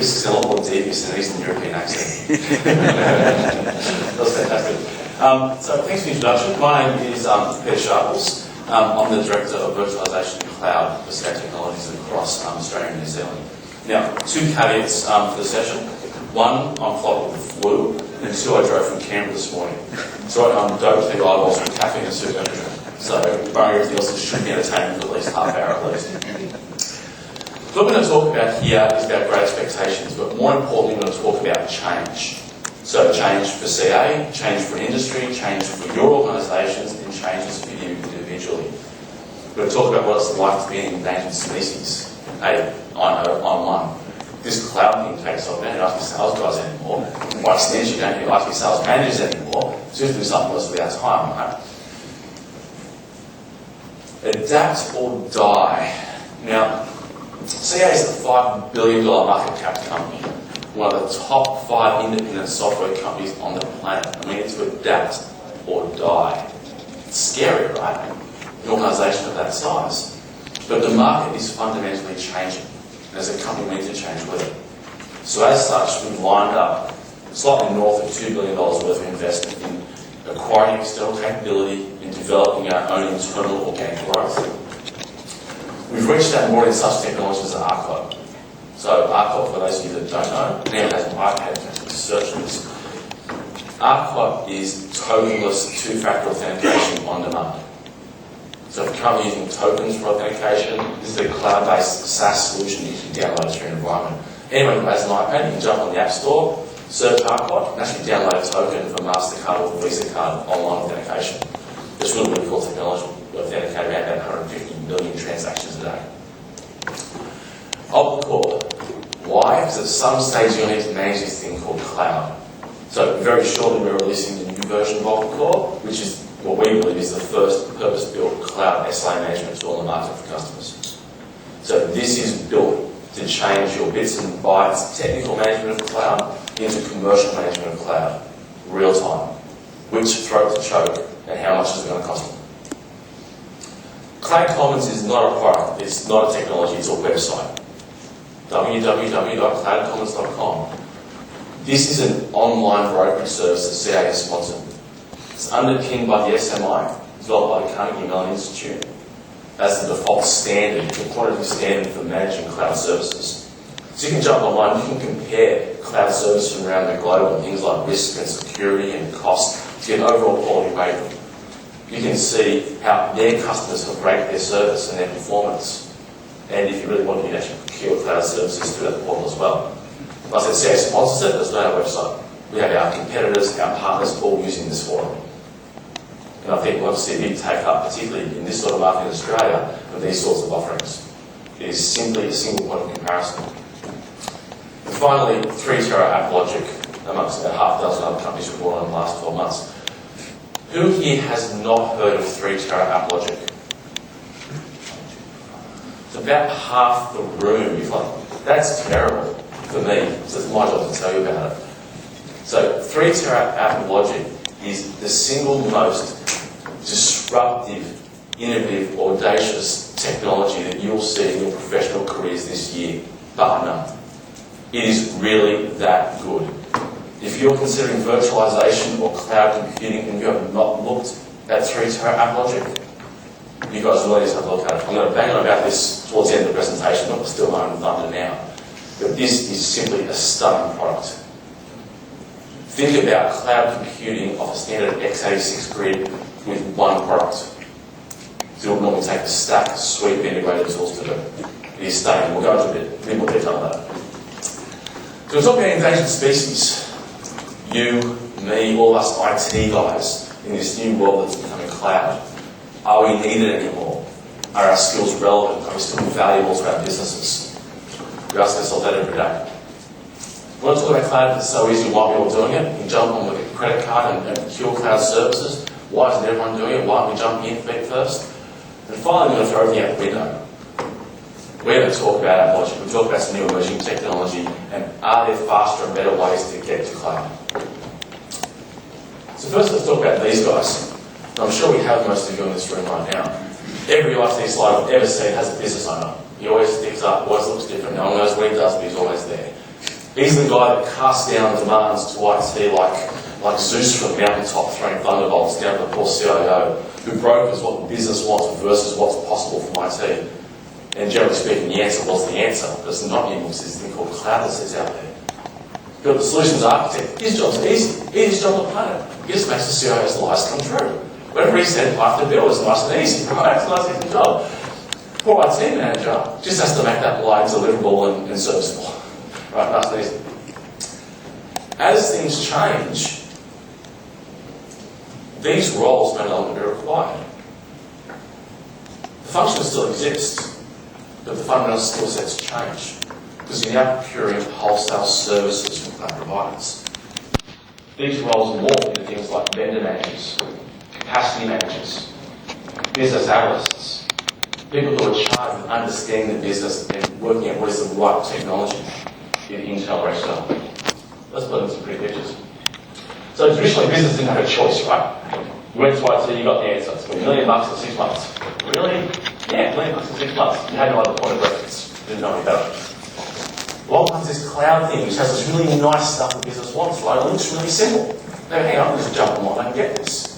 This is a lot more devious than an Eastern European accent. That was fantastic. So thanks for the introduction. My name is Peter Sharples. I'm the Director of Virtualization and Cloud for SCAD Technologies across Australia and New Zealand. Now, two caveats for the session. One, I'm flogged with the flu, and two, I drove from Canberra this morning. So I'm doped the eyeballs from caffeine and super energy. So everything else should be entertaining for at least half hour at least. What we're going to talk about here is about great expectations, but more importantly, we're going to talk about change. So change for CA, change for industry, change for your organisations, and changes for you individually. We're going to talk about what it's like to be an endangered species. Hey, I know, I'm one. This cloud thing takes off, man, you don't have to be sales guys anymore. By extension, you don't have to be sales managers anymore. So you have to do something else with our time, right? Adapt or die. Now, CA is a $5 billion market cap company, one of the top 5 independent software companies on the planet. I mean, it's to adapt or die. It's scary, right? An organisation of that size. But the market is fundamentally changing. And as a company, we need to change with it. So as such, we've lined up slightly north of $2 billion worth of investment in acquiring external capability and developing our own internal organic growth. We've reached out more in such technologies as Archive. So Archive, for those of you that don't know, anyone has an iPad, search this. Archive is tokenless two-factor authentication on demand. So if you're currently using tokens for authentication, this is a cloud-based SaaS solution you can download to your environment. Anyone who has an iPad, you can jump on the App Store, search Archive, and actually download a token for MasterCard or Visa card online authentication. It's really, really cool technology. We authenticate around about 150 million transactions a day. Of the core. Why? Because at some stage you'll need to manage this thing called cloud. So very shortly we're releasing the new version of the core, which is what we believe is the first purpose-built cloud SLA management tool in the market for customers. So this is built to change your bits and bytes technical management of cloud into commercial management of cloud, real time. Which throat to choke and how much is it going to cost them. Cloud Commons is not a product, it's not a technology, it's a website. www.cloudcommons.com. This is an online brokerage service that CA has sponsored. It's underpinned by the SMI, developed by the Carnegie Mellon Institute, as the default standard, the quantitative standard for managing cloud services. So you can jump online, you can compare cloud services from around the globe on things like risk and security and cost to get an overall quality rating. You can see how their customers have rated their service and their performance. And if you really want to, you can actually procure cloud services through that portal as well. Like I said, CA sponsors it, there's no website. We have our competitors, our partners all using this forum. And I think we'll see a big take up, particularly in this sort of market in Australia, of these sorts of offerings. It is simply a single point of comparison. And finally, 3-Tera AppLogic, amongst about half a dozen other companies we've brought on in the last 12 months. Who here has not heard of 3-Tera AppLogic? It's about half the room. You're like, that's terrible for me, so it's my job to tell you about it. So 3-Tera AppLogic is the single most disruptive, innovative, audacious technology that you'll see in your professional careers this year, bar none. It is really that good. If you're considering virtualization or cloud computing and you have not looked at 3-Tera AppLogic, you guys really just have to look at it. I'm going to bang on about this towards the end of the presentation, but we're still on London now. But this is simply a stunning product. Think about cloud computing off a standard x86 grid with one product. So you'll normally take a stack of suite of integrated tools to do. It is stunning. We'll go into a bit more detail on that. So we're talking about endangered species. You, me, all us IT guys in this new world that's becoming cloud. Are we needed anymore? Are our skills relevant? Are we still valuable to our businesses? We ask ourselves that every day. We want to talk about cloud because it's so easy, why are we all doing it? You can jump on with a credit card and procure cloud services. Why isn't everyone doing it? Why aren't we jumping in feet first? And finally, we're going to throw everything out the window. We're going to talk about AppLogic. We'll talk about some new emerging technology and are there faster and better ways to get to cloud? So first, let's talk about these guys. I'm sure we have most of you in this room right now. Every IT slide I've ever seen has a business owner. He always sticks up, always looks different. No one knows what he does, but he's always there. He's the guy that casts down demands to IT like Zeus from the mountaintop throwing thunderbolts down to the poor CIO, who brokers what the business wants versus what's possible from IT. And generally speaking, the answer was the answer. But it's not anymore. There's this thing called cloud that sits out there. You've got the solutions architect. His job's easy. Easiest job on the planet. He just makes the CIO's lies come true. Whatever he said, I have to build is nice and easy, right? It's a nice easy job. Poor IT manager just has to make that lie deliverable and serviceable. Right, nice and easy. As things change, these roles may no longer be required. The functions still exist, but the fundamental skill sets change because you're now procuring wholesale services from cloud providers. These roles morph into things like vendor managers, capacity managers, business analysts, people who are charged with understanding the business and working out what is the right technology in internal or external. Let's put in some pretty pictures. So traditionally, business didn't have a choice, right? You went to IT, you got the answer. It's $1 million in 6 months. Really? Yeah, $1 million in 6 months. You had no other point of reference. Didn't know any better. Well, comes this cloud thing, which has this really nice stuff the business wants, right? It looks really simple. Now, hang on, let's jump online and get this.